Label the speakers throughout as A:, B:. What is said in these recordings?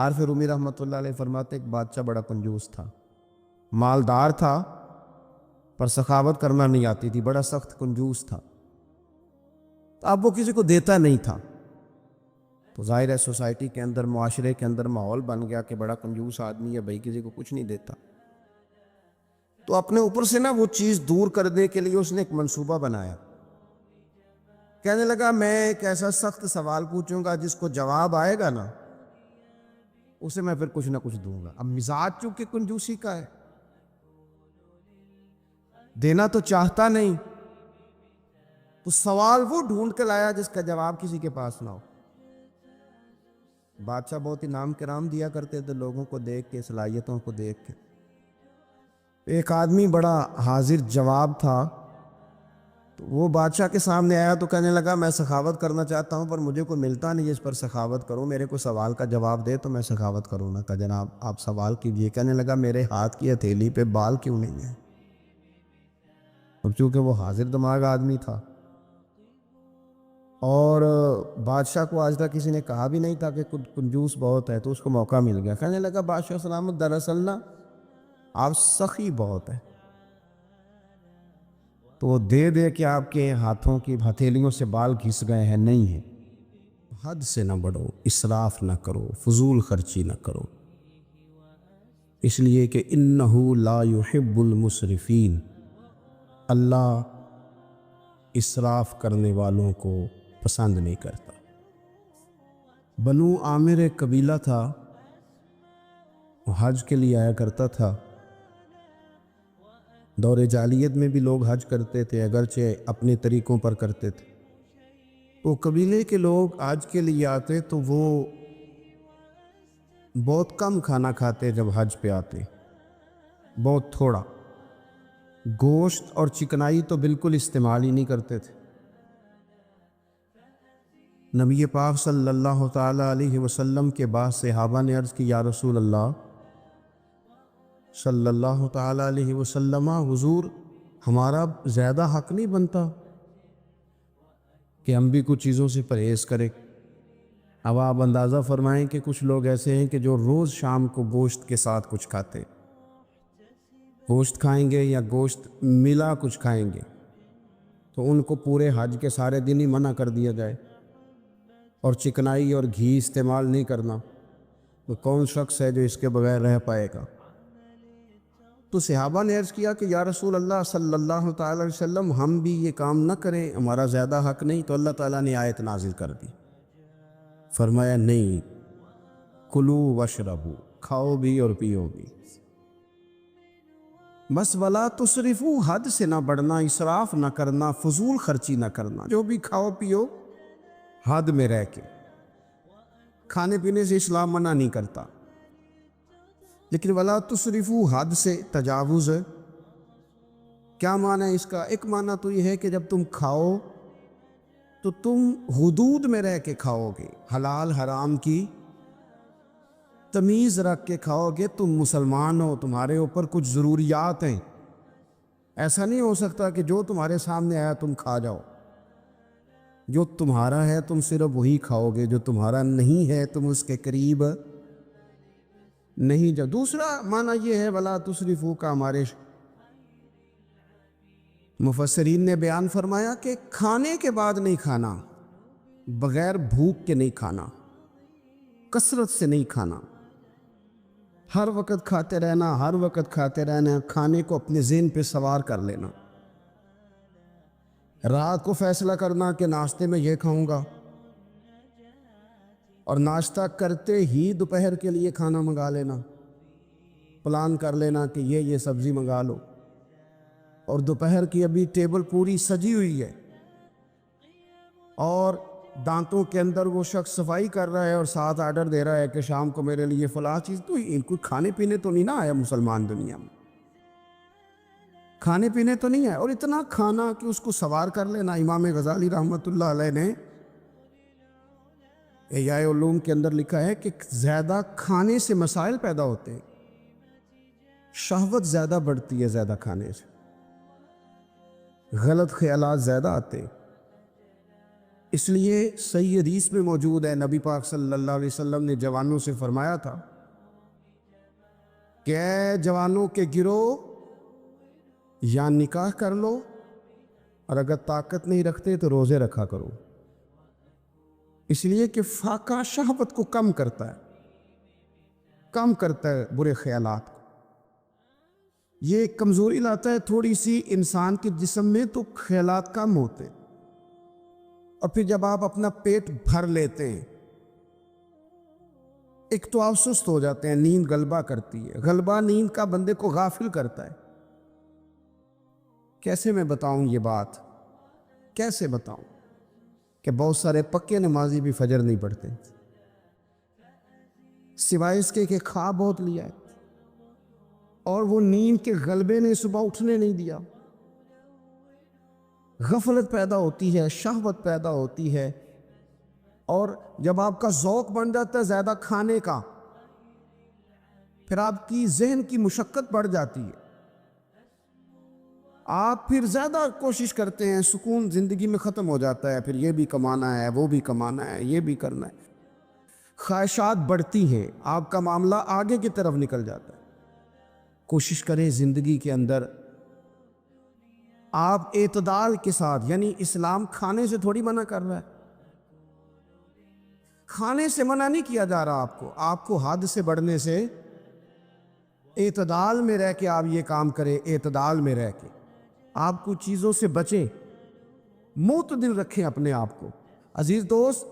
A: عارف رومی رحمۃ اللہ علیہ فرماتے ایک بادشاہ بڑا کنجوس تھا، مالدار تھا پر سخاوت کرنا نہیں آتی تھی، بڑا سخت کنجوس تھا، تو اب وہ کسی کو دیتا نہیں تھا، تو ظاہر ہے سوسائٹی کے اندر، معاشرے کے اندر ماحول بن گیا کہ بڑا کنجوس آدمی ہے بھائی، کسی کو کچھ نہیں دیتا۔ تو اپنے اوپر سے نا وہ چیز دور کرنے کے لیے اس نے ایک منصوبہ بنایا، کہنے لگا میں ایک ایسا سخت سوال پوچھوں گا جس کو جواب آئے گا نا اسے میں پھر کچھ نہ کچھ دوں گا۔ اب مزاج چونکہ کنجوسی کا ہے، دینا تو چاہتا نہیں، تو سوال وہ ڈھونڈ کے لایا جس کا جواب کسی کے پاس نہ ہو۔ بادشاہ بہت انعام کرام دیا کرتے تھے لوگوں کو دیکھ کے، صلاحیتوں کو دیکھ کے۔ ایک آدمی بڑا حاضر جواب تھا، تو وہ بادشاہ کے سامنے آیا تو کہنے لگا میں سخاوت کرنا چاہتا ہوں پر مجھے کوئی ملتا نہیں اس پر سخاوت کروں، میرے کو سوال کا جواب دے تو میں سخاوت کروں نا۔ کہا جناب آپ سوال کیجئے۔ کہنے لگا میرے ہاتھ کی ہتھیلی پہ بال کیوں نہیں ہے؟ اب چونکہ وہ حاضر دماغ آدمی تھا اور بادشاہ کو آج تک کسی نے کہا بھی نہیں تھا کہ کنجوس بہت ہے، تو اس کو موقع مل گیا۔ کہنے لگا بادشاہ سلامت دراصل نا آپ سخی بہت ہے، تو وہ دے دے کہ آپ کے ہاتھوں کی ہتھیلیوں سے بال گھس گئے ہیں، نہیں ہے، حد سے نہ بڑھو، اسراف نہ کرو، فضول خرچی نہ کرو، اس لیے کہ انہو لا یحب المسرفین، اللہ اسراف کرنے والوں کو پسند نہیں کرتا۔ بنو عامر ایک قبیلہ تھا، وہ حج کے لیے آیا کرتا تھا۔ دور جاہلیت میں بھی لوگ حج کرتے تھے، اگرچہ اپنے طریقوں پر کرتے تھے۔ تو قبیلے کے لوگ حج کے لیے آتے تو وہ بہت کم کھانا کھاتے، جب حج پہ آتے بہت تھوڑا، گوشت اور چکنائی تو بالکل استعمال ہی نہیں کرتے تھے۔ نبی پاک صلی اللہ تعالیٰ علیہ وسلم کے بعد صحابہ نے عرض کی یا رسول اللہ صلی اللہ تعالیٰ علیہ وسلم، حضور ہمارا زیادہ حق نہیں بنتا کہ ہم بھی کچھ چیزوں سے پرہیز کریں؟ اب آپ اندازہ فرمائیں کہ کچھ لوگ ایسے ہیں کہ جو روز شام کو گوشت کے ساتھ کچھ کھاتے، گوشت کھائیں گے یا گوشت ملا کچھ کھائیں گے، تو ان کو پورے حج کے سارے دن ہی منع کر دیا جائے اور چکنائی اور گھی استعمال نہیں کرنا، تو کون شخص ہے جو اس کے بغیر رہ پائے گا؟ تو صحابہ نے عرض کیا کہ یا رسول اللہ صلی اللہ تعالی علیہ وسلم ہم بھی یہ کام نہ کریں، ہمارا زیادہ حق نہیں؟ تو اللہ تعالیٰ نے آیت نازل کر دی، فرمایا نہیں، کلو واشربو، کھاؤ بھی اور پیو بھی، بس ولا تسرفو، حد سے نہ بڑھنا، اسراف نہ کرنا، فضول خرچی نہ کرنا، جو بھی کھاؤ پیو حد میں رہ کے۔ کھانے پینے سے اسلام منع نہیں کرتا، لیکن ولا تسرفو حد سے تجاوز ہے۔ کیا معنی ہے اس کا؟ ایک معنی تو یہ ہے کہ جب تم کھاؤ تو تم حدود میں رہ کے کھاؤ گے، حلال حرام کی تمیز رکھ کے کھاؤ گے، تم مسلمان ہو، تمہارے اوپر کچھ ضروریات ہیں، ایسا نہیں ہو سکتا کہ جو تمہارے سامنے آیا تم کھا جاؤ، جو تمہارا ہے تم صرف وہی کھاؤ گے، جو تمہارا نہیں ہے تم اس کے قریب نہیں جاؤ۔ دوسرا معنی یہ ہے ولا تسرفو کا، ہمارے مفسرین نے بیان فرمایا کہ کھانے کے بعد نہیں کھانا، بغیر بھوک کے نہیں کھانا، کثرت سے نہیں کھانا، ہر وقت کھاتے رہنا، ہر وقت کھاتے رہنا، کھانے کو اپنے ذہن پہ سوار کر لینا، رات کو فیصلہ کرنا کہ ناشتے میں یہ کھاؤں گا، اور ناشتہ کرتے ہی دوپہر کے لیے کھانا منگا لینا، پلان کر لینا کہ یہ سبزی منگا لو، اور دوپہر کی ابھی ٹیبل پوری سجی ہوئی ہے اور دانتوں کے اندر وہ شخص صفائی کر رہا ہے اور ساتھ آرڈر دے رہا ہے کہ شام کو میرے لیے فلاں چیز، تو ان کو کھانے پینے تو نہیں نہ آیا مسلمان دنیا میں، کھانے پینے تو نہیں ہے، اور اتنا کھانا کہ اس کو سوار کر لینا۔ امام غزالی رحمۃ اللہ علیہ نے احیاء علوم کے اندر لکھا ہے کہ زیادہ کھانے سے مسائل پیدا ہوتے ہیں، شہوت زیادہ بڑھتی ہے، زیادہ کھانے سے غلط خیالات زیادہ آتے ہیں، اس لیے صحیح حدیث میں موجود ہے، نبی پاک صلی اللہ علیہ وسلم نے جوانوں سے فرمایا تھا کہ اے جوانوں کے گروہ، یا نکاح کر لو، اور اگر طاقت نہیں رکھتے تو روزے رکھا کرو، اس لیے کہ فاقہ شہوت کو کم کرتا ہے، کم کرتا ہے برے خیالات کو، یہ کمزوری لاتا ہے تھوڑی سی انسان کے جسم میں، تو خیالات کم ہوتے ہیں، اور پھر جب آپ اپنا پیٹ بھر لیتے ہیں، ایک تو آپ سست ہو جاتے ہیں، نیند غلبہ کرتی ہے، غلبہ نیند کا بندے کو غافل کرتا ہے۔ کیسے میں بتاؤں یہ بات، کیسے بتاؤں کہ بہت سارے پکے نمازی بھی فجر نہیں پڑھتے، سوائے اس کے کہ خواب بہت لیا ہے، اور وہ نیند کے غلبے نے صبح اٹھنے نہیں دیا، غفلت پیدا ہوتی ہے، شہوت پیدا ہوتی ہے، اور جب آپ کا ذوق بن جاتا ہے زیادہ کھانے کا، پھر آپ کی ذہن کی مشقت بڑھ جاتی ہے، آپ پھر زیادہ کوشش کرتے ہیں، سکون زندگی میں ختم ہو جاتا ہے، پھر یہ بھی کمانا ہے، وہ بھی کمانا ہے، یہ بھی کرنا ہے، خواہشات بڑھتی ہیں، آپ کا معاملہ آگے کی طرف نکل جاتا ہے۔ کوشش کریں زندگی کے اندر آپ اعتدال کے ساتھ، یعنی اسلام کھانے سے تھوڑی منع کر رہا ہے، کھانے سے منع نہیں کیا جا رہا، آپ کو حد سے بڑھنے سے، اعتدال میں رہ کے آپ یہ کام کریں، اعتدال میں رہ کے آپ کو چیزوں سے بچیں، معتدل رکھیں اپنے آپ کو۔ عزیز دوست،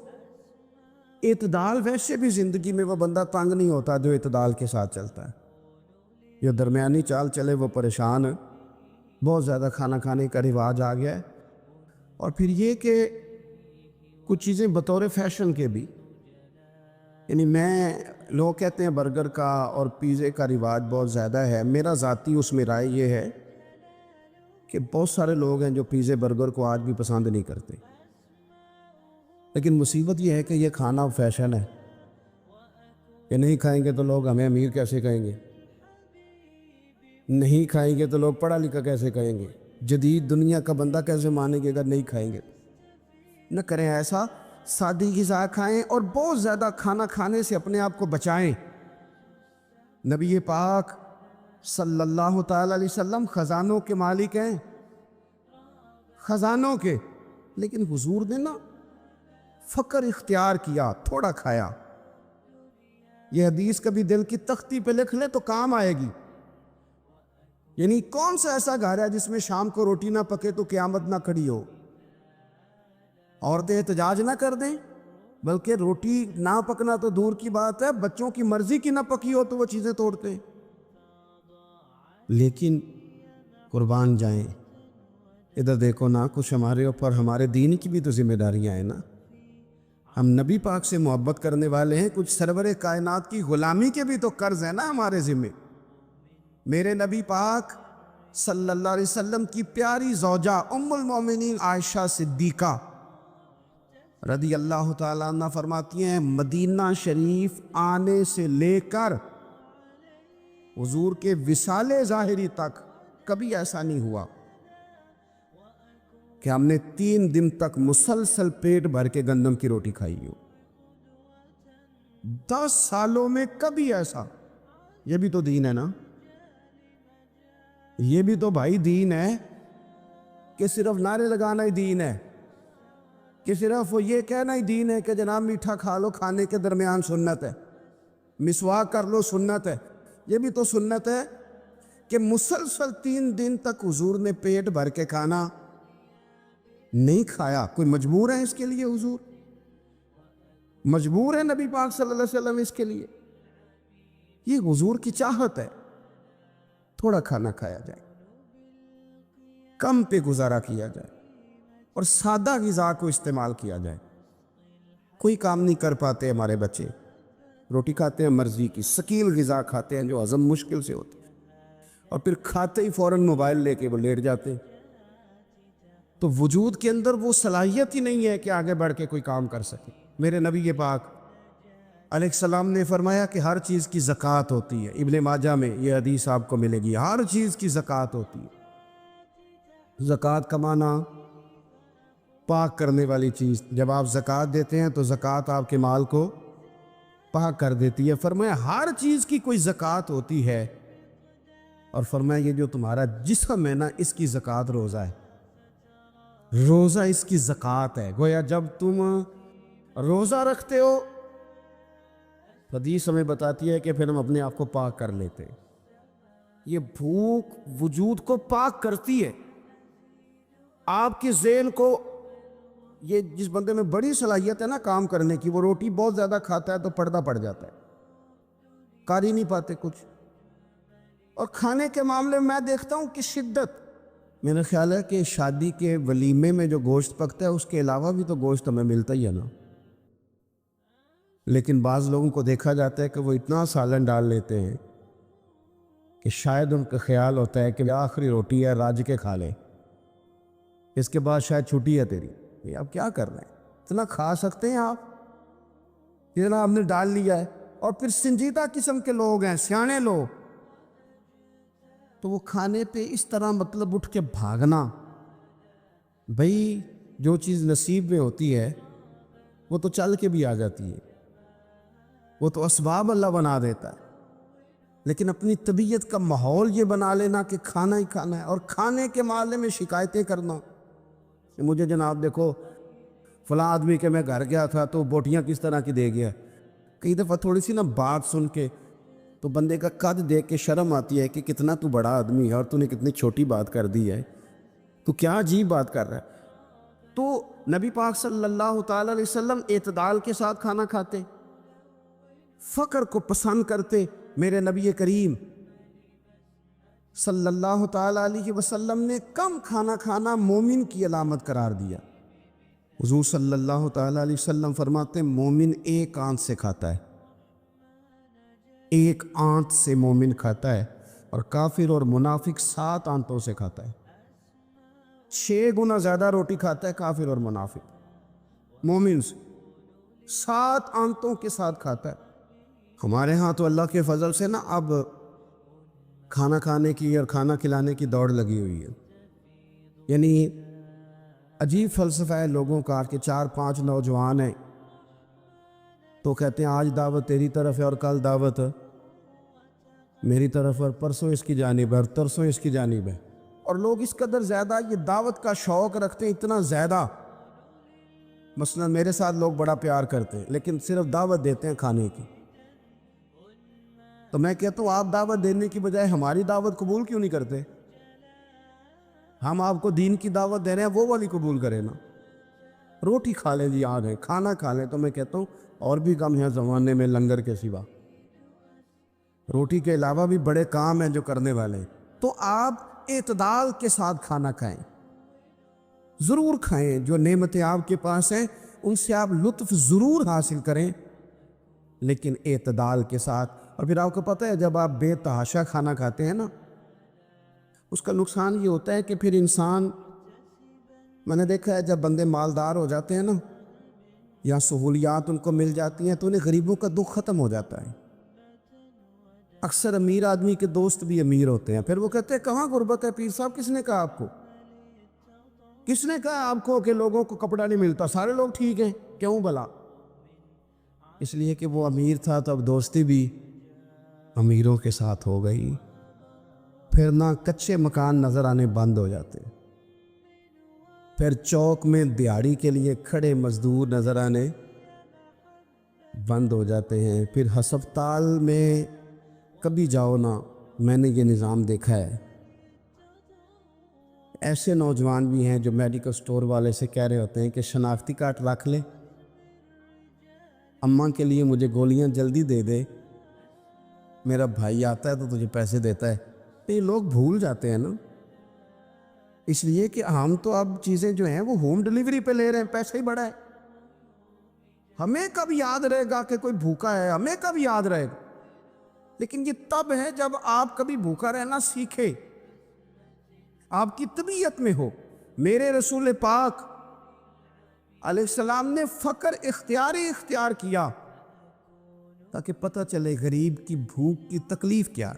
A: اعتدال ویسے بھی زندگی میں وہ بندہ تنگ نہیں ہوتا جو اعتدال کے ساتھ چلتا ہے، جو درمیانی چال چلے وہ پریشان ہے، بہت زیادہ کھانا کھانے کا رواج آ گیا ہے، اور پھر یہ کہ کچھ چیزیں بطور فیشن کے بھی، یعنی لوگ کہتے ہیں برگر کا اور پیزے کا رواج بہت زیادہ ہے، میرا ذاتی اس میں رائے یہ ہے کہ بہت سارے لوگ ہیں جو پیزے برگر کو آج بھی پسند نہیں کرتے، لیکن مصیبت یہ ہے کہ یہ کھانا فیشن ہے، کہ نہیں کھائیں گے تو لوگ ہمیں امیر کیسے کہیں گے، نہیں کھائیں گے تو لوگ پڑھا لکھا کیسے کہیں گے، جدید دنیا کا بندہ کیسے مانے گا اگر نہیں کھائیں گے۔ نہ کریں ایسا، سادی غذا کھائیں اور بہت زیادہ کھانا کھانے سے اپنے آپ کو بچائیں۔ نبی پاک صلی اللہ تعالی علیہ وسلم خزانوں کے مالک ہیں، خزانوں کے، لیکن حضور نے نا فقر اختیار کیا، تھوڑا کھایا۔ یہ حدیث کبھی دل کی تختی پہ لکھ لے تو کام آئے گی، یعنی کون سا ایسا گھر ہے جس میں شام کو روٹی نہ پکے تو قیامت نہ کھڑی ہو؟ عورتیں احتجاج نہ کر دیں، بلکہ روٹی نہ پکنا تو دور کی بات ہے، بچوں کی مرضی کی نہ پکی ہو تو وہ چیزیں توڑتے ہیں۔ لیکن قربان جائیں، ادھر دیکھو نا، کچھ ہمارے اوپر ہمارے دین کی بھی تو ذمہ داریاں ہیں نا، ہم نبی پاک سے محبت کرنے والے ہیں، کچھ سرور کائنات کی غلامی کے بھی تو قرض ہے نا ہمارے ذمہ۔ میرے نبی پاک صلی اللہ علیہ وسلم کی پیاری زوجہ ام المومنین عائشہ صدیقہ رضی اللہ تعالیٰ عنہ فرماتی ہیں، مدینہ شریف آنے سے لے کر حضور کے وصال ظاہری تک کبھی ایسا نہیں ہوا کہ ہم نے 3 دن تک مسلسل پیٹ بھر کے گندم کی روٹی کھائی ہو، 10 سالوں میں کبھی ایسا۔ یہ بھی تو دین ہے نا، یہ بھی تو بھائی دین ہے، کہ صرف نعرے لگانا ہی دین ہے، کہ صرف وہ یہ کہنا ہی دین ہے کہ جناب میٹھا کھا لو، کھانے کے درمیان سنت ہے، مسواک کر لو سنت ہے۔ یہ بھی تو سنت ہے کہ مسلسل 3 دن تک حضور نے پیٹ بھر کے کھانا نہیں کھایا۔ کوئی مجبور ہے اس کے لیے؟ حضور مجبور ہے نبی پاک صلی اللہ علیہ وسلم اس کے لیے؟ یہ حضور کی چاہت ہے، تھوڑا کھانا کھایا جائے، کم پہ گزارا کیا جائے، اور سادہ غذا کو استعمال کیا جائے۔ کوئی کام نہیں کر پاتے ہمارے بچے، روٹی کھاتے ہیں مرضی کی، ثقیل غذا کھاتے ہیں جو ہضم مشکل سے ہوتی ہے، اور پھر کھاتے ہی فوراً موبائل لے کے وہ لیٹ جاتے ہیں، تو وجود کے اندر وہ صلاحیت ہی نہیں ہے کہ آگے بڑھ کے کوئی کام کر سکے۔ میرے نبی پاک علیہ السلام نے فرمایا کہ ہر چیز کی زکوٰۃ ہوتی ہے، ابن ماجہ میں یہ حدیث آپ کو ملے گی، ہر چیز کی زکوٰۃ ہوتی ہے۔ زکوٰۃ کا معنی پاک کرنے والی چیز. جب آپ زکوٰۃ دیتے ہیں تو زکوٰۃ آپ کے مال کو پاک کر دیتی ہے. فرمایا ہر چیز کی کوئی زکوٰۃ ہوتی ہے، اور فرمایا یہ جو تمہارا جسم ہے نا، اس کی زکوٰۃ روزہ ہے. روزہ اس کی زکوٰۃ ہے. گویا جب تم روزہ رکھتے ہو، حدیث ہمیں بتاتی ہے کہ پھر ہم اپنے آپ کو پاک کر لیتے ہیں. یہ بھوک وجود کو پاک کرتی ہے. آپ کے ذہن کو، یہ جس بندے میں بڑی صلاحیت ہے نا کام کرنے کی، وہ روٹی بہت زیادہ کھاتا ہے تو پردہ پڑ جاتا ہے، کر ہی نہیں پاتے کچھ. اور کھانے کے معاملے میں میں دیکھتا ہوں کہ شدت. میرا خیال ہے کہ شادی کے ولیمے میں جو گوشت پکتا ہے اس کے علاوہ بھی تو گوشت ہمیں ملتا ہی ہے نا. لیکن بعض لوگوں کو دیکھا جاتا ہے کہ وہ اتنا سالن ڈال لیتے ہیں کہ شاید ان کا خیال ہوتا ہے کہ آخری روٹی ہے، راج کے کھا لے، اس کے بعد شاید چھٹی ہے تیری. یہ آپ کیا کر رہے ہیں؟ اتنا کھا سکتے ہیں آپ؟ اتنا آپ نے ڈال لیا ہے. اور پھر سنجیدہ قسم کے لوگ ہیں، سیانے لوگ، تو وہ کھانے پہ اس طرح مطلب اٹھ کے بھاگنا. بھئی جو چیز نصیب میں ہوتی ہے وہ تو چل کے بھی آ جاتی ہے، وہ تو اسباب اللہ بنا دیتا ہے. لیکن اپنی طبیعت کا ماحول یہ بنا لینا کہ کھانا ہی کھانا ہے، اور کھانے کے معاملے میں شکایتیں کرنا کہ مجھے جناب دیکھو فلاں آدمی کے میں گھر گیا تھا تو بوٹیاں کس طرح کی دے گیا. کئی دفعہ تھوڑی سی نا بات سن کے تو بندے کا قد دیکھ کے شرم آتی ہے کہ کتنا تو بڑا آدمی ہے اور تو نے کتنی چھوٹی بات کر دی ہے، تو کیا عجیب بات کر رہا ہے. تو نبی پاک صلی اللہ تعالی علیہ وسلم اعتدال کے ساتھ کھانا کھاتے، فقر کو پسند کرتے. میرے نبی کریم صلی اللہ تعالی علیہ وسلم نے کم کھانا کھانا مومن کی علامت قرار دیا. حضور صلی اللہ تعالی علیہ وسلم فرماتے مومن ایک آنت سے کھاتا ہے، ایک آنت سے مومن کھاتا ہے، اور کافر اور منافق 7 آنتوں سے کھاتا ہے. 6 گنا زیادہ روٹی کھاتا ہے کافر اور منافق مومن سے، 7 آنتوں کے ساتھ کھاتا ہے. ہمارے ہاں تو اللہ کے فضل سے نا اب کھانا کھانے کی اور کھانا کھلانے کی دوڑ لگی ہوئی ہے. یعنی عجیب فلسفہ ہے لوگوں کا کہ 4-5 نوجوان ہیں تو کہتے ہیں آج دعوت تیری طرف ہے اور کل دعوت میری طرف، اور پرسوں اس کی جانب ہے اور ترسوں اس کی جانب ہے. اور لوگ اس قدر زیادہ یہ دعوت کا شوق رکھتے ہیں، اتنا زیادہ. مثلا میرے ساتھ لوگ بڑا پیار کرتے ہیں لیکن صرف دعوت دیتے ہیں کھانے کی. تو میں کہتا ہوں آپ دعوت دینے کی بجائے ہماری دعوت قبول کیوں نہیں کرتے؟ ہم آپ کو دین کی دعوت دے رہے ہیں، وہ والی قبول کریں نا. روٹی کھا لیں جی، آ گئے کھانا کھا لیں. تو میں کہتا ہوں اور بھی کم ہے زمانے میں لنگر کے سوا، روٹی کے علاوہ بھی بڑے کام ہیں جو کرنے والے. تو آپ اعتدال کے ساتھ کھانا کھائیں، ضرور کھائیں. جو نعمتیں آپ کے پاس ہیں ان سے آپ لطف ضرور حاصل کریں، لیکن اعتدال کے ساتھ. اور پھر آپ کو پتہ ہے جب آپ بے تحاشا کھانا کھاتے ہیں نا، اس کا نقصان یہ ہوتا ہے کہ پھر انسان، میں نے دیکھا ہے جب بندے مالدار ہو جاتے ہیں نا یا سہولیات ان کو مل جاتی ہیں تو انہیں غریبوں کا دکھ ختم ہو جاتا ہے. اکثر امیر آدمی کے دوست بھی امیر ہوتے ہیں، پھر وہ کہتے ہیں کہاں غربت ہے پیر صاحب؟ کس نے کہا آپ کو؟ کس نے کہا آپ کو کہ لوگوں کو کپڑا نہیں ملتا، سارے لوگ ٹھیک ہیں؟ کیوں بھلا؟ اس لیے کہ وہ امیر تھا تو اب دوستی بھی امیروں کے ساتھ ہو گئی. پھر نہ کچے مکان نظر آنے بند ہو جاتے، پھر چوک میں دیہڑی کے لیے کھڑے مزدور نظر آنے بند ہو جاتے ہیں. پھر ہسپتال میں کبھی جاؤ نا، میں نے یہ نظام دیکھا ہے. ایسے نوجوان بھی ہیں جو میڈیکل سٹور والے سے کہہ رہے ہوتے ہیں کہ شناختی کارڈ رکھ لے، اماں کے لیے مجھے گولیاں جلدی دے دے، میرا بھائی آتا ہے تو تجھے پیسے دیتا ہے. یہ لوگ بھول جاتے ہیں نا، اس لیے کہ ہم تو اب چیزیں جو ہیں وہ ہوم ڈیلیوری پہ لے رہے ہیں، پیسہ ہی بڑا ہے. ہمیں کب یاد رہے گا کہ کوئی بھوکا ہے؟ ہمیں کب یاد رہے گا؟ لیکن یہ تب ہے جب آپ کبھی بھوکا رہنا سیکھے، آپ کی طبیعت میں ہو. میرے رسول پاک علیہ السلام نے فقر اختیار کیا تاکہ پتہ چلے غریب کی بھوک کی تکلیف کیا.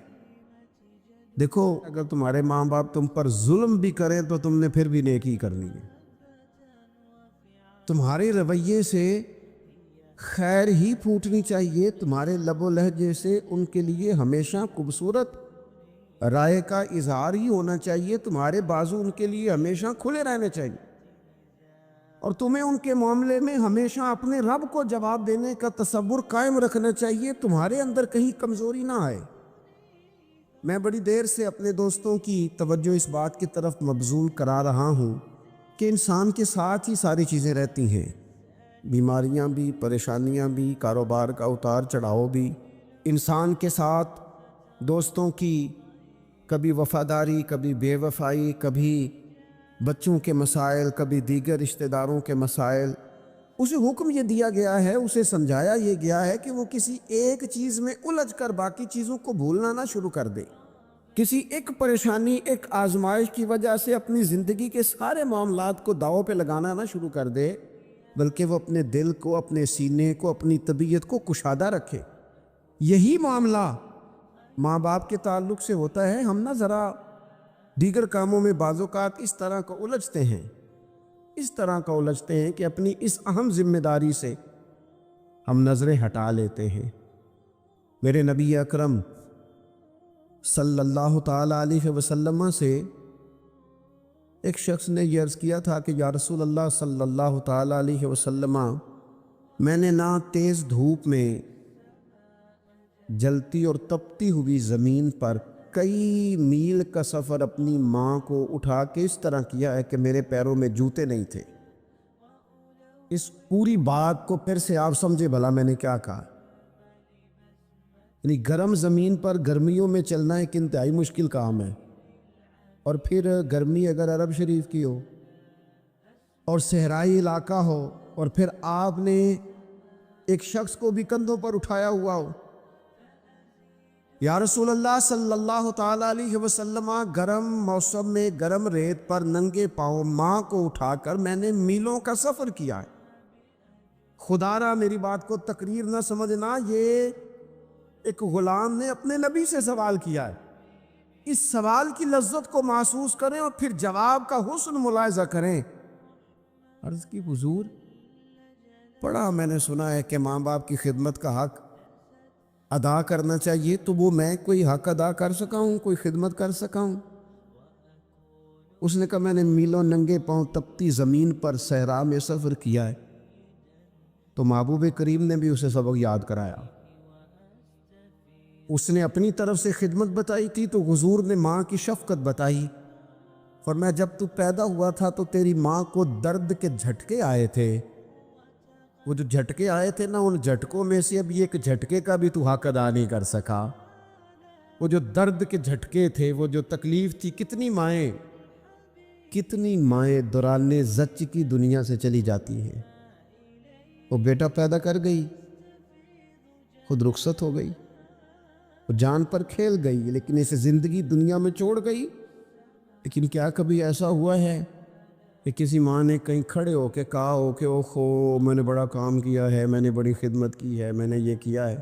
A: دیکھو اگر تمہارے ماں باپ تم پر ظلم بھی کریں تو تم نے پھر بھی نیکی کرنی ہے. تمہارے رویے سے خیر ہی پھوٹنی چاہیے، تمہارے لب و لہجے سے ان کے لیے ہمیشہ خوبصورت رائے کا اظہار ہی ہونا چاہیے، تمہارے بازو ان کے لیے ہمیشہ کھلے رہنے چاہیے، اور تمہیں ان کے معاملے میں ہمیشہ اپنے رب کو جواب دینے کا تصور قائم رکھنا چاہیے، تمہارے اندر کہیں کمزوری نہ آئے۔ میں بڑی دیر سے اپنے دوستوں کی توجہ اس بات کی طرف مبذول کرا رہا ہوں کہ انسان کے ساتھ ہی ساری چیزیں رہتی ہیں، بیماریاں بھی، پریشانیاں بھی، کاروبار کا اتار چڑھاؤ بھی، انسان کے ساتھ دوستوں کی کبھی وفاداری، کبھی بے وفائی، کبھی بچوں کے مسائل، کبھی دیگر رشتہ داروں کے مسائل۔ اسے حکم یہ دیا گیا ہے، اسے سمجھایا یہ گیا ہے کہ وہ کسی ایک چیز میں الجھ کر باقی چیزوں کو بھولنا نہ شروع کر دے، کسی ایک پریشانی، ایک آزمائش کی وجہ سے اپنی زندگی کے سارے معاملات کو داؤ پہ لگانا نہ شروع کر دے، بلکہ وہ اپنے دل کو، اپنے سینے کو، اپنی طبیعت کو کشادہ رکھے۔ یہی معاملہ ماں باپ کے تعلق سے ہوتا ہے۔ ہم نہ ذرا دیگر کاموں میں بعض اوقات اس طرح کا الجھتے ہیں کہ اپنی اس اہم ذمہ داری سے ہم نظریں ہٹا لیتے ہیں۔ میرے نبی اکرم صلی اللہ تعالی علیہ وسلم سے ایک شخص نے یہ عرض کیا تھا کہ یا رسول اللہ صلی اللہ تعالی علیہ وسلم، میں نے نہ تیز دھوپ میں جلتی اور تپتی ہوئی زمین پر کئی میل کا سفر اپنی ماں کو اٹھا کے اس طرح کیا ہے کہ میرے پیروں میں جوتے نہیں تھے۔ اس پوری بات کو پھر سے آپ سمجھے بھلا میں نے کیا کہا۔ یعنی گرم زمین پر گرمیوں میں چلنا ایک انتہائی مشکل کام ہے، اور پھر گرمی اگر عرب شریف کی ہو اور صحرائی علاقہ ہو، اور پھر آپ نے ایک شخص کو بھی کندھوں پر اٹھایا ہوا ہو۔ یا رسول اللہ صلی اللہ تعالی علیہ وسلم، گرم موسم میں گرم ریت پر ننگے پاؤں ماں کو اٹھا کر میں نے میلوں کا سفر کیا ہے۔ خدا را میری بات کو تقریر نہ سمجھنا، یہ ایک غلام نے اپنے نبی سے سوال کیا ہے۔ اس سوال کی لذت کو محسوس کریں اور پھر جواب کا حسن ملاحظہ کریں۔ عرض کی حضور، پڑھا میں نے سنا ہے کہ ماں باپ کی خدمت کا حق ادا کرنا چاہیے، تو وہ میں کوئی حق ادا کر سکا ہوں، کوئی خدمت کر سکا ہوں؟ اس نے کہا میں نے میلوں ننگے پاؤں تپتی زمین پر صحرا میں سفر کیا ہے۔ تو محبوب کریم نے بھی اسے سبق یاد کرایا۔ اس نے اپنی طرف سے خدمت بتائی تھی تو حضور نے ماں کی شفقت بتائی۔ فرمایا جب تو پیدا ہوا تھا تو تیری ماں کو درد کے جھٹکے آئے تھے، وہ جو جھٹکے آئے تھے نا، ان جھٹکوں میں سے اب ایک جھٹکے کا بھی تو حق ادا نہیں کر سکا۔ وہ جو درد کے جھٹکے تھے، وہ جو تکلیف تھی، کتنی مائیں دوران زچ کی دنیا سے چلی جاتی ہیں۔ وہ بیٹا پیدا کر گئی، خود رخصت ہو گئی، وہ جان پر کھیل گئی، لیکن اسے زندگی دنیا میں چھوڑ گئی۔ لیکن کیا کبھی ایسا ہوا ہے کہ کسی ماں نے کہیں کھڑے ہو کے کہا ہو کہ اوہو میں نے بڑا کام کیا ہے، میں نے بڑی خدمت کی ہے، میں نے یہ کیا ہے،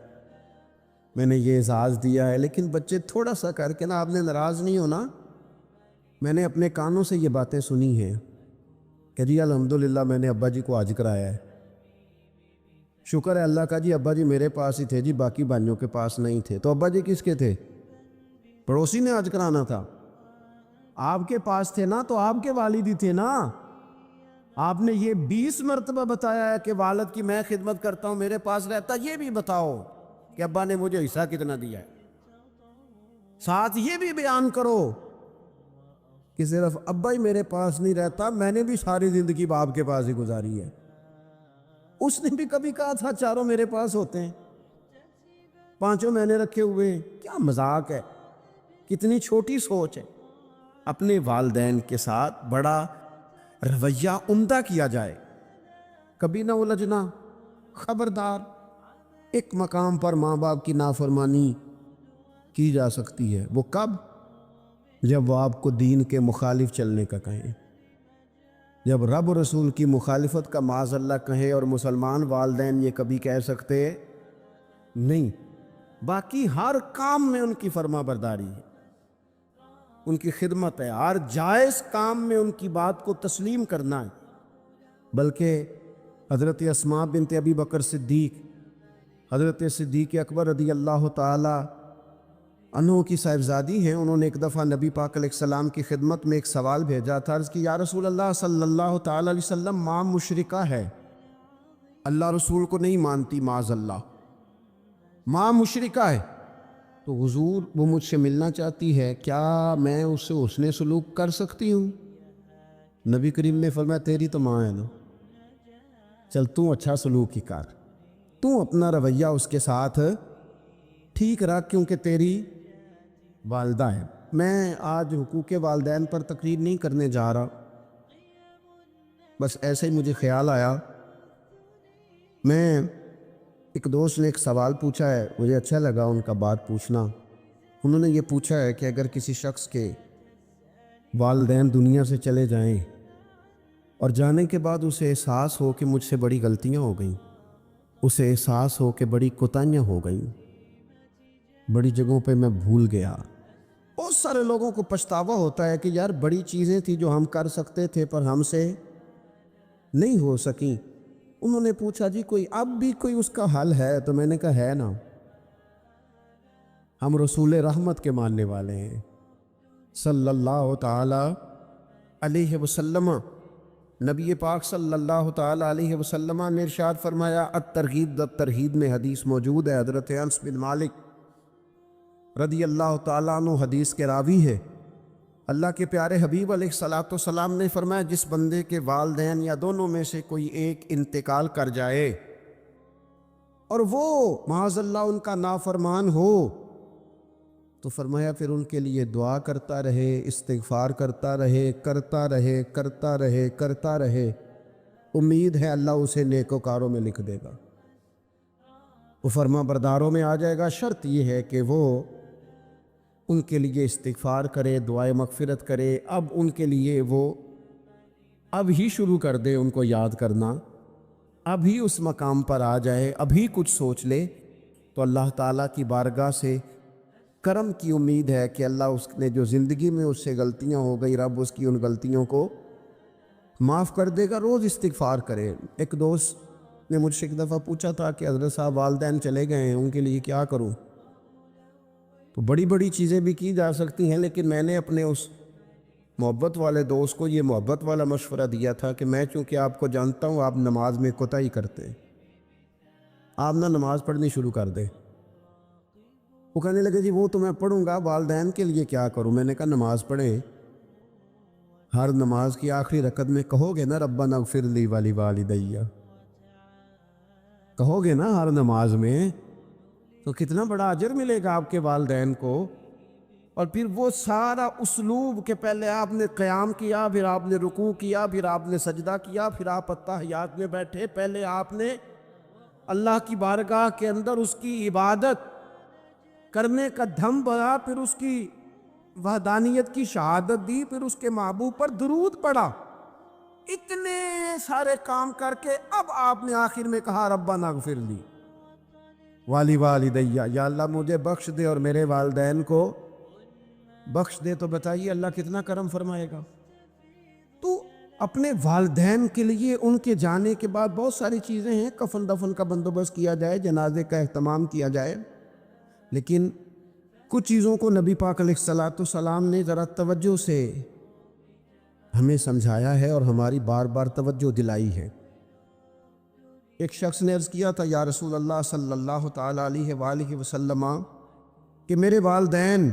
A: میں نے یہ اعزاز دیا ہے، لیکن بچے تھوڑا سا کر کے نا، آپ نے ناراض نہیں ہونا، میں نے اپنے کانوں سے یہ باتیں سنی ہیں کہ جی الحمدللہ میں نے ابا جی کو حج کرایا ہے، شکر ہے اللہ کا جی، ابا جی میرے پاس ہی تھے جی، باقی بھائیوں کے پاس نہیں تھے۔ تو ابا جی کس کے تھے؟ پڑوسی نے حج کرانا تھا، آپ کے پاس تھے نا، تو آپ کے والد ہی تھے نا۔ آپ نے یہ 20 مرتبہ بتایا ہے کہ والد کی میں خدمت کرتا ہوں، میرے پاس رہتا، یہ بھی بتاؤ کہ ابا نے مجھے حصہ کتنا دیا ہے۔ ساتھ یہ بھی بیان کرو کہ صرف ابا ہی میرے پاس نہیں رہتا، میں نے بھی ساری زندگی باپ کے پاس ہی گزاری ہے۔ اس نے بھی کبھی کہا تھا چاروں میرے پاس ہوتے ہیں، پانچوں میں نے رکھے ہوئے ہیں۔ کیا مذاق ہے، کتنی چھوٹی سوچ ہے۔ اپنے والدین کے ساتھ بڑا رویہ عمدہ کیا جائے، کبھی نہ الجھنا۔ خبردار، ایک مقام پر ماں باپ کی نافرمانی کی جا سکتی ہے، وہ کب؟ جب وہ آپ کو دین کے مخالف چلنے کا کہیں، جب رب رسول کی مخالفت کا معاذ اللہ کہیں، اور مسلمان والدین یہ کبھی کہہ سکتے نہیں۔ باقی ہر کام میں ان کی فرما برداری ہے، ان کی خدمت ہے، ہر جائز کام میں ان کی بات کو تسلیم کرنا ہے، بلکہ حضرت اسماء بنت ابی بکر صدیق، حضرت صدیق اکبر رضی اللہ تعالی عنہ کی صاحبزادی ہیں، انہوں نے ایک دفعہ نبی پاک علیہ السلام کی خدمت میں ایک سوال بھیجا تھا، عرض کی یا رسول اللہ صلی اللہ تعالی علیہ وسلم، ماں مشرکہ ہے، اللہ رسول کو نہیں مانتی، معاذ اللہ، ماں مشرکہ ہے، تو حضور وہ مجھ سے ملنا چاہتی ہے، کیا میں اس سے حسن سلوک کر سکتی ہوں؟ نبی کریم نے فرمایا تیری تو ماں ہے نا، چل تو اچھا سلوک ہی کر، تو اپنا رویہ اس کے ساتھ ٹھیک رکھ، کیونکہ تیری والدہ ہے۔ میں آج حقوق والدین پر تقریر نہیں کرنے جا رہا، بس ایسے ہی مجھے خیال آیا۔ میں ایک دوست نے ایک سوال پوچھا ہے، مجھے اچھا لگا ان کا بات پوچھنا۔ انہوں نے یہ پوچھا ہے کہ اگر کسی شخص کے والدین دنیا سے چلے جائیں اور جانے کے بعد اسے احساس ہو کہ مجھ سے بڑی غلطیاں ہو گئیں، اسے احساس ہو کہ بڑی کوتاہیاں ہو گئیں، بڑی جگہوں پہ میں بھول گیا، بہت سارے لوگوں کو پچھتاوا ہوتا ہے کہ یار بڑی چیزیں تھیں جو ہم کر سکتے تھے پر ہم سے نہیں ہو سکیں۔ انہوں نے پوچھا جی کوئی اب بھی کوئی اس کا حل ہے؟ تو میں نے کہا ہے نا، ہم رسول رحمت کے ماننے والے ہیں صلی اللہ تعالی علیہ وسلم۔ نبی پاک صلی اللہ تعالی علیہ وسلم نے ارشاد فرمایا، الترغیب ترہیب میں حدیث موجود ہے، حضرت انس بن مالک رضی اللہ تعالیٰ عنہ حدیث کے راوی ہے، اللہ کے پیارے حبیب علیہ الصلوۃ والسلام نے فرمایا جس بندے کے والدین یا دونوں میں سے کوئی ایک انتقال کر جائے اور وہ معاذ اللہ ان کا نافرمان ہو، تو فرمایا پھر ان کے لیے دعا کرتا رہے، استغفار کرتا رہے، کرتا رہے، کرتا رہے، کرتا رہے، امید ہے اللہ اسے نیکوکاروں میں لکھ دے گا، وہ فرما برداروں میں آ جائے گا۔ شرط یہ ہے کہ وہ ان کے لیے استغفار کرے، دعائے مغفرت کرے، اب ان کے لیے وہ اب ہی شروع کر دے ان کو یاد کرنا، اب ہی اس مقام پر آ جائے، ابھی کچھ سوچ لے، تو اللہ تعالیٰ کی بارگاہ سے کرم کی امید ہے کہ اللہ اس نے جو زندگی میں اس سے غلطیاں ہو گئی، رب اس کی ان غلطیوں کو معاف کر دے گا۔ روز استغفار کرے۔ ایک دوست نے مجھ سے ایک دفعہ پوچھا تھا کہ حضرت صاحب والدین چلے گئے ہیں، ان کے لیے کیا کروں؟ تو بڑی بڑی چیزیں بھی کی جا سکتی ہیں، لیکن میں نے اپنے اس محبت والے دوست کو یہ محبت والا مشورہ دیا تھا کہ میں چونکہ آپ کو جانتا ہوں آپ نماز میں کوتاہی کرتے ہیں، آپ نہ نماز پڑھنی شروع کر دیں۔ وہ کہنے لگے جی وہ تو میں پڑھوں گا، والدین کے لیے کیا کروں؟ میں نے کہا نماز پڑھیں، ہر نماز کی آخری رکعت میں کہو گے نا ربنا اغفر لی ولوالدی، کہو گے نا ہر نماز میں، تو کتنا بڑا اجر ملے گا آپ کے والدین کو۔ اور پھر وہ سارا اسلوب کہ پہلے آپ نے قیام کیا، پھر آپ نے رکوع کیا، پھر آپ نے سجدہ کیا، پھر آپ اتحیات میں بیٹھے، پہلے آپ نے اللہ کی بارگاہ کے اندر اس کی عبادت کرنے کا دھم بھرا، پھر اس کی وحدانیت کی شہادت دی، پھر اس کے محبوب پر درود پڑھا، اتنے سارے کام کر کے اب آپ نے آخر میں کہا ربنا اغفر لی ولوالدی، یا اللہ مجھے بخش دے اور میرے والدین کو بخش دے۔ تو بتائیے اللہ کتنا کرم فرمائے گا۔ تو اپنے والدین کے لیے ان کے جانے کے بعد بہت ساری چیزیں ہیں، کفن دفن کا بندوبست کیا جائے، جنازے کا اہتمام کیا جائے، لیکن کچھ چیزوں کو نبی پاک علیہ الصلوۃ والسلام نے ذرا توجہ سے ہمیں سمجھایا ہے اور ہماری بار بار توجہ دلائی ہے۔ ایک شخص نے عرض کیا تھا یا رسول اللہ صلی اللہ تعالیٰ علیہ وآلہ وسلم کہ میرے والدین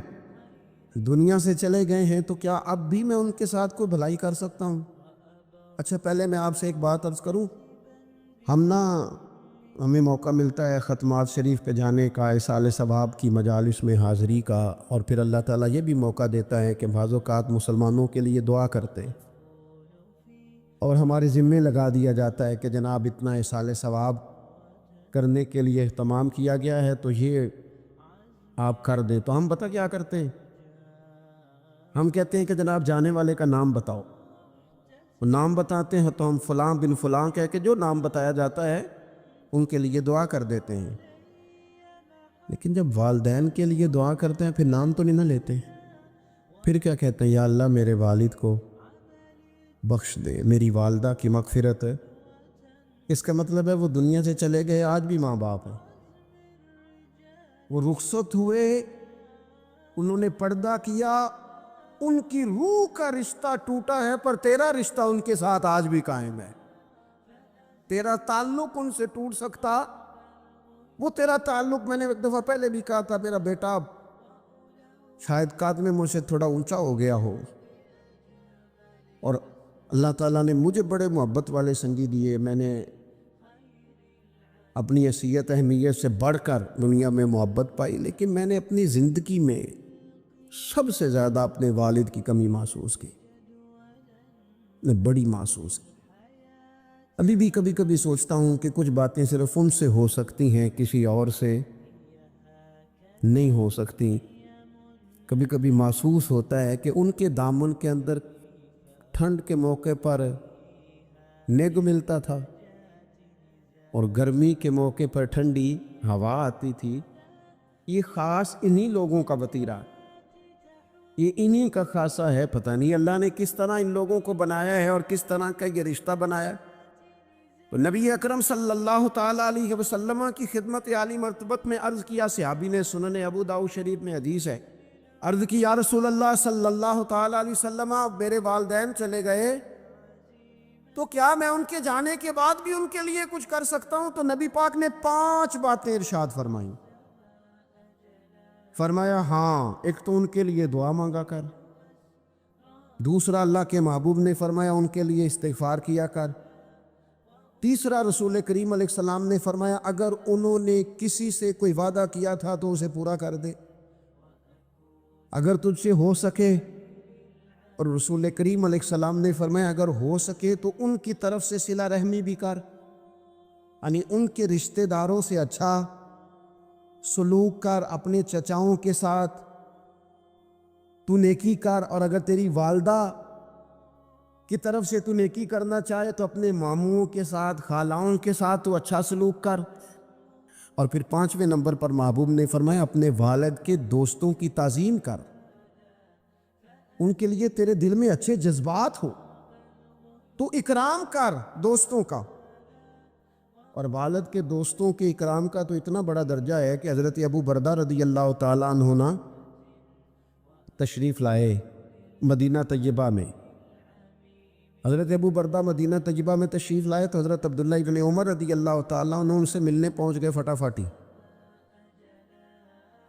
A: دنیا سے چلے گئے ہیں تو کیا اب بھی میں ان کے ساتھ کوئی بھلائی کر سکتا ہوں؟ اچھا پہلے میں آپ سے ایک بات عرض کروں، ہمیں موقع ملتا ہے ختمات شریف پہ جانے کا، اِصال ثواب کی مجالس میں حاضری کا، اور پھر اللہ تعالیٰ یہ بھی موقع دیتا ہے کہ بعض اوقات مسلمانوں کے لیے دعا کرتے اور ہمارے ذمے لگا دیا جاتا ہے کہ جناب اتنا اِصال ثواب کرنے کے لیے اہتمام کیا گیا ہے تو یہ آپ کر دیں۔ تو ہم پتہ کیا کرتے ہیں، ہم کہتے ہیں کہ جناب جانے والے کا نام بتاؤ، وہ نام بتاتے ہیں تو ہم فلاں بن فلاں کہہ کے جو نام بتایا جاتا ہے ان کے لیے دعا کر دیتے ہیں، لیکن جب والدین کے لیے دعا کرتے ہیں پھر نام تو نہیں نہ لیتے، پھر کیا کہتے ہیں یا اللہ میرے والد کو بخش دے، میری والدہ کی مغفرت اس کا مطلب ہے وہ دنیا سے چلے گئے، آج بھی ماں باپ ہیں، وہ رخصت ہوئے، انہوں نے پردہ کیا، ان کی روح کا رشتہ ٹوٹا ہے، پر تیرا رشتہ ان کے ساتھ آج بھی قائم ہے۔ تیرا تعلق ان سے ٹوٹ سکتا، وہ تیرا تعلق، میں نے ایک دفعہ پہلے بھی کہا تھا، میرا بیٹا شاید قد میں مجھ سے تھوڑا اونچا ہو گیا ہو، اور اللہ تعالیٰ نے مجھے بڑے محبت والے سنگی دیے، میں نے اپنی حیثیت اہمیت سے بڑھ کر دنیا میں محبت پائی، لیکن میں نے اپنی زندگی میں سب سے زیادہ اپنے والد کی کمی محسوس کی، میں بڑی محسوس کی۔ ابھی بھی کبھی کبھی سوچتا ہوں کہ کچھ باتیں صرف ان سے ہو سکتی ہیں، کسی اور سے نہیں ہو سکتی۔ کبھی کبھی محسوس ہوتا ہے کہ ان کے دامن کے اندر ٹھنڈ کے موقع پر نگ ملتا تھا، اور گرمی کے موقع پر ٹھنڈی ہوا آتی تھی۔ یہ خاص انہی لوگوں کا وطیرہ، یہ انہی کا خاصہ ہے۔ پتہ نہیں اللہ نے کس طرح ان لوگوں کو بنایا ہے اور کس طرح کا یہ رشتہ بنایا۔ تو نبی اکرم صلی اللہ تعالیٰ علیہ وسلم کی خدمت عالی مرتبت میں عرض کیا، صحابی نے، سنن ابو داؤد شریف میں حدیث ہے، عرض کی یا رسول اللہ صلی اللہ تعالیٰ علیہ وسلم، میرے والدین چلے گئے تو کیا میں ان کے جانے کے بعد بھی ان کے لیے کچھ کر سکتا ہوں؟ تو نبی پاک نے 5 باتیں ارشاد فرمائیں۔ فرمایا ہاں، ایک تو ان کے لیے دعا مانگا کر، دوسرا اللہ کے محبوب نے فرمایا ان کے لیے استغفار کیا کر، تیسرا رسول کریم علیہ السلام نے فرمایا اگر انہوں نے کسی سے کوئی وعدہ کیا تھا تو اسے پورا کر دے، اگر تجھ سے ہو سکے، اور رسول کریم علیہ السلام نے فرمایا اگر ہو سکے تو ان کی طرف سے صلہ رحمی بھی کر، یعنی ان کے رشتہ داروں سے اچھا سلوک کر، اپنے چچاؤں کے ساتھ تو نیکی کر، اور اگر تیری والدہ کی طرف سے تو نیکی کرنا چاہے تو اپنے ماموں کے ساتھ، خالاؤں کے ساتھ تو اچھا سلوک کر۔ اور پھر 5ویں نمبر پر محبوب نے فرمایا اپنے والد کے دوستوں کی تعظیم کر، ان کے لیے تیرے دل میں اچھے جذبات ہو تو اکرام کر دوستوں کا۔ اور والد کے دوستوں کے اکرام کا تو اتنا بڑا درجہ ہے کہ حضرت ابو بردہ رضی اللہ تعالیٰ عنہ تشریف لائے مدینہ طیبہ میں۔ حضرت ابو بردہ مدینہ طیبہ میں تشریف لائے تو حضرت عبداللہ ابن عمر رضی اللہ تعالیٰ عنہ ان سے ملنے پہنچ گئے فٹافٹی۔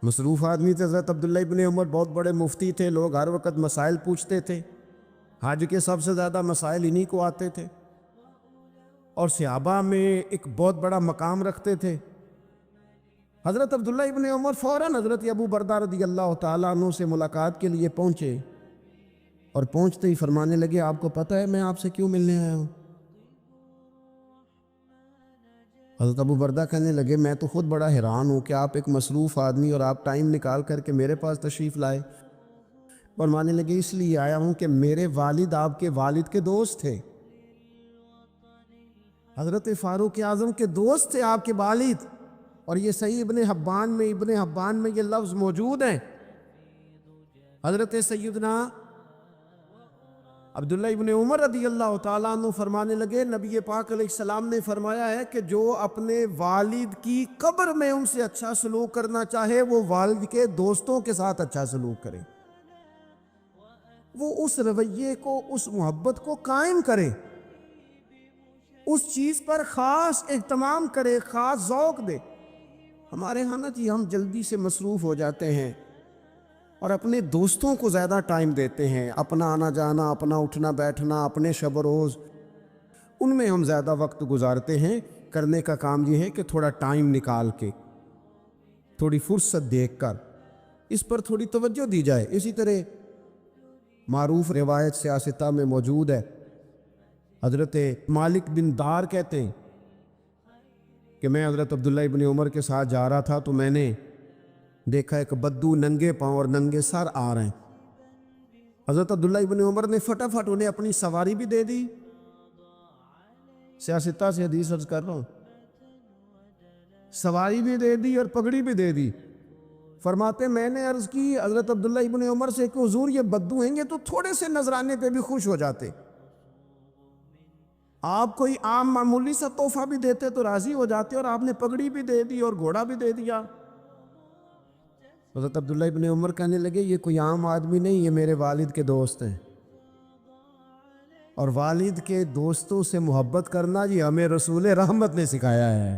A: مصروف آدمی تھے حضرت عبداللہ ابن عمر، بہت بڑے مفتی تھے، لوگ ہر وقت مسائل پوچھتے تھے، حج کے سب سے زیادہ مسائل انہی کو آتے تھے، اور صحابہ میں ایک بہت بڑا مقام رکھتے تھے۔ حضرت عبداللہ ابن عمر فوراً حضرت ابو بردہ رضی اللہ تعالیٰ عنہ سے ملاقات کے لیے پہنچے، اور پہنچتے ہی فرمانے لگے آپ کو پتہ ہے میں آپ سے کیوں ملنے آیا ہوں؟ حضرت ابو بردہ کہنے لگے میں تو خود بڑا حیران ہوں کہ آپ ایک مصروف آدمی اور آپ ٹائم نکال کر کے میرے پاس تشریف لائے۔ فرمانے لگے اس لیے آیا ہوں کہ میرے والد آپ کے والد کے دوست تھے، حضرت فاروق اعظم کے دوست تھے آپ کے والد، اور یہ صحیح ابن حبان میں یہ لفظ موجود ہے۔ حضرت سیدنا عبداللہ ابن عمر رضی اللہ تعالیٰ عنہ فرمانے لگے نبی پاک علیہ السلام نے فرمایا ہے کہ جو اپنے والد کی قبر میں ان سے اچھا سلوک کرنا چاہے وہ والد کے دوستوں کے ساتھ اچھا سلوک کرے، وہ اس رویے کو، اس محبت کو قائم کرے، اس چیز پر خاص اہتمام کرے، خاص ذوق دے۔ ہمارے ہاں نا جی ہم جلدی سے مصروف ہو جاتے ہیں اور اپنے دوستوں کو زیادہ ٹائم دیتے ہیں، اپنا آنا جانا، اپنا اٹھنا بیٹھنا، اپنے شب و روز، ان میں ہم زیادہ وقت گزارتے ہیں۔ کرنے کا کام یہ ہے کہ تھوڑا ٹائم نکال کے، تھوڑی فرصت دیکھ کر اس پر تھوڑی توجہ دی جائے۔ اسی طرح معروف روایت سیاستہ میں موجود ہے، حضرت مالک بن دار کہتے ہیں کہ میں حضرت عبداللہ ابن عمر کے ساتھ جا رہا تھا تو میں نے دیکھا ایک بدو ننگے پاؤں اور ننگے سر آ رہے ہیں۔ حضرت عبداللہ ابن عمر نے فٹافٹ انہیں اپنی سواری بھی دے دی، سیاستہ سے حدیث عرض کر رہا ہوں، سواری بھی دے دی اور پگڑی بھی دے دی۔ فرماتے میں نے عرض کی حضرت عبداللہ ابن عمر سے کہ حضور یہ بدو ہیں گے تو تھوڑے سے نذرانے پہ بھی خوش ہو جاتے۔ آپ کوئی عام معمولی سا تحفہ بھی دیتے تو راضی ہو جاتے، اور آپ نے پگڑی بھی دے دی اور گھوڑا بھی دے دیا۔ حضرت عبداللہ ابن عمر کہنے لگے یہ کوئی عام آدمی نہیں، یہ میرے والد کے دوست ہیں، اور والد کے دوستوں سے محبت کرنا یہ ہمیں رسول رحمت نے سکھایا ہے،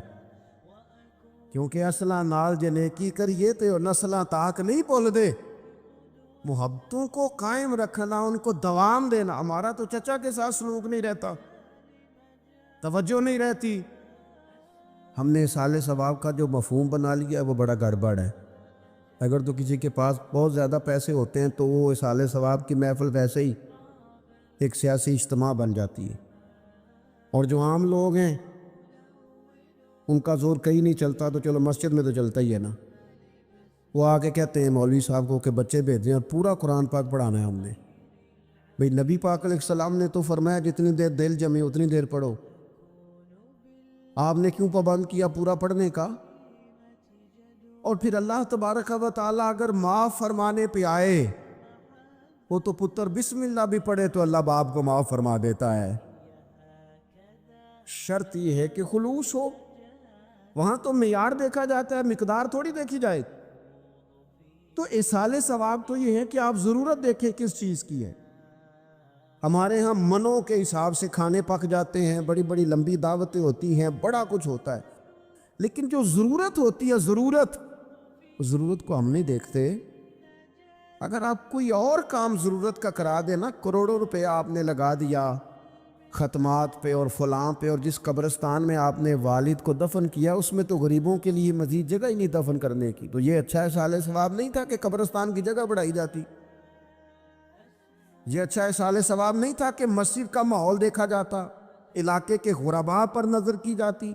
A: کیونکہ اصلاں نال جنیکی کریے تو نسلاں تاک نہیں بول دے۔ محبتوں کو قائم رکھنا، ان کو دوام دینا۔ ہمارا تو چچا کے ساتھ سلوک نہیں رہتا، توجہ نہیں رہتی۔ ہم نے اصالِ ثواب کا جو مفہوم بنا لیا ہے وہ بڑا گڑبڑ ہے۔ اگر تو کسی کے پاس بہت زیادہ پیسے ہوتے ہیں تو وہ اصالِ ثواب کی محفل ویسے ہی ایک سیاسی اجتماع بن جاتی ہے، اور جو عام لوگ ہیں ان کا زور کہیں نہیں چلتا، تو چلو مسجد میں تو چلتا ہی ہے نا۔ وہ آ کے کہتے ہیں مولوی صاحب کو کہ بچے بھیجیں اور پورا قرآن پاک پڑھانا ہے ہم نے۔ بھئی نبی پاک علیہ السلام نے تو فرمایا جتنی دیر دل جمے اتنی دیر پڑھو، آپ نے کیوں پابند کیا پورا پڑھنے کا؟ اور پھر اللہ تبارک و تعالیٰ اگر معاف فرمانے پہ آئے، وہ تو پتر بسم اللہ بھی پڑھے تو اللہ باپ کو معاف فرما دیتا ہے۔ شرط یہ ہے کہ خلوص ہو، وہاں تو معیار دیکھا جاتا ہے، مقدار تھوڑی دیکھی جائے۔ تو اصالِ ثواب تو یہ ہے کہ آپ ضرورت دیکھیں کس چیز کی ہے۔ ہمارے ہاں منوں کے حساب سے کھانے پک جاتے ہیں، بڑی بڑی لمبی دعوتیں ہوتی ہیں، بڑا کچھ ہوتا ہے، لیکن جو ضرورت ہوتی ہے، ضرورت کو ہم نہیں دیکھتے۔ اگر آپ کوئی اور کام ضرورت کا کرا دیں نا، کروڑوں روپے آپ نے لگا دیا ختمات پہ اور فلاں پہ، اور جس قبرستان میں آپ نے والد کو دفن کیا اس میں تو غریبوں کے لیے مزید جگہ ہی نہیں دفن کرنے کی، تو یہ اچھا اصالِ ثواب نہیں تھا کہ قبرستان کی جگہ بڑھائی جاتی؟ یہ اچھا اصالِ ثواب نہیں تھا کہ مسجد کا ماحول دیکھا جاتا، علاقے کے غرباء پر نظر کی جاتی؟